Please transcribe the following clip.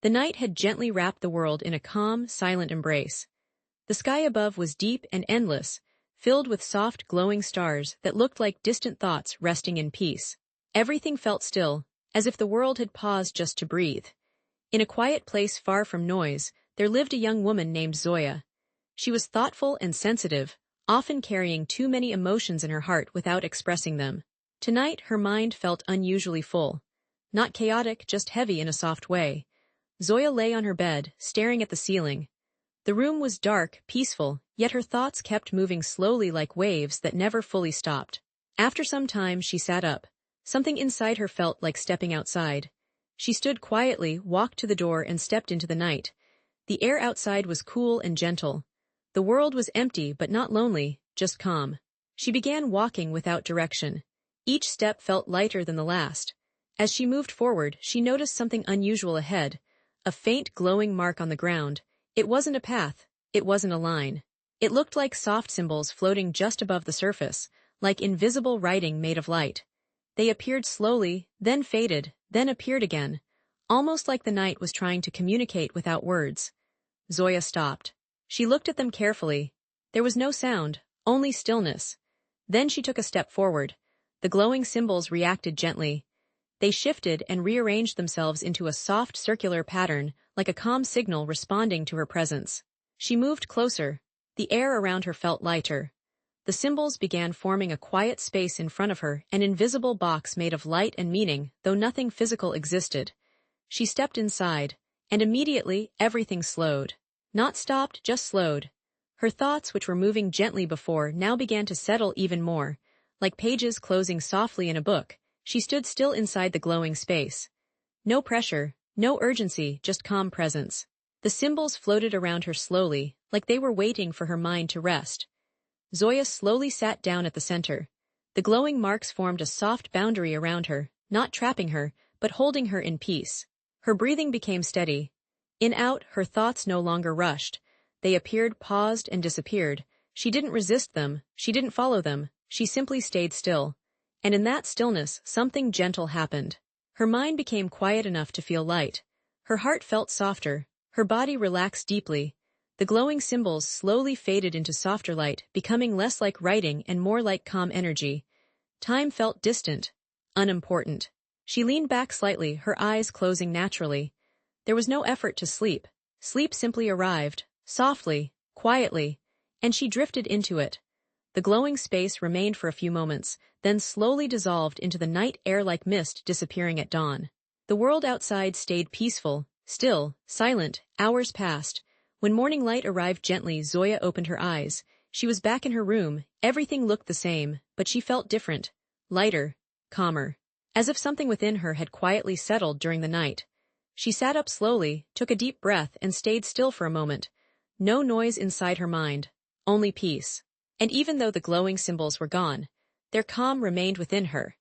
The night had gently wrapped the world in a calm, silent embrace. The sky above was deep and endless, filled with soft, glowing stars that looked like distant thoughts resting in peace. Everything felt still, as if the world had paused just to breathe. In a quiet place far from noise, there lived a young woman named Zoya. She was thoughtful and sensitive, often carrying too many emotions in her heart without expressing them. Tonight, her mind felt unusually full. Not chaotic, just heavy in a soft way. Zoya lay on her bed, staring at the ceiling. The room was dark, peaceful, yet her thoughts kept moving slowly like waves that never fully stopped. After some time, she sat up. Something inside her felt like stepping outside. She stood quietly, walked to the door, and stepped into the night. The air outside was cool and gentle. The world was empty but not lonely, just calm. She began walking without direction. Each step felt lighter than the last. As she moved forward, she noticed something unusual ahead. A faint glowing mark on the ground. It wasn't a path. It wasn't a line. It looked like soft symbols floating just above the surface, like invisible writing made of light. They appeared slowly, then faded, then appeared again, almost like the night was trying to communicate without words. Zoya stopped. She looked at them carefully. There was no sound, only stillness. Then she took a step forward. The glowing symbols reacted gently. They shifted and rearranged themselves into a soft circular pattern, like a calm signal responding to her presence. She moved closer. The air around her felt lighter. The symbols began forming a quiet space in front of her, an invisible box made of light and meaning, though nothing physical existed. She stepped inside, and immediately everything slowed. Not stopped, just slowed. Her thoughts, which were moving gently before, now began to settle even more. Like pages closing softly in a book, she stood still inside the glowing space. No pressure, no urgency, just calm presence. The symbols floated around her slowly, like they were waiting for her mind to rest. Zoya slowly sat down at the center. The glowing marks formed a soft boundary around her, not trapping her, but holding her in peace. Her breathing became steady. In-out, her thoughts no longer rushed. They appeared, paused, and disappeared. She didn't resist them, she didn't follow them, she simply stayed still. And in that stillness, something gentle happened. Her mind became quiet enough to feel light. Her heart felt softer. Her body relaxed deeply. The glowing symbols slowly faded into softer light, becoming less like writing and more like calm energy. Time felt distant, unimportant. She leaned back slightly, her eyes closing naturally. There was no effort to sleep. Sleep simply arrived, softly, quietly, and she drifted into it. The glowing space remained for a few moments, then slowly dissolved into the night air like mist disappearing at dawn. The world outside stayed peaceful, still, silent. Hours passed. When morning light arrived gently, Zoya opened her eyes. She was back in her room. Everything looked the same, but she felt different. Lighter, calmer. As if something within her had quietly settled during the night. She sat up slowly, took a deep breath, and stayed still for a moment. No noise inside her mind, only peace. And even though the glowing symbols were gone, their calm remained within her.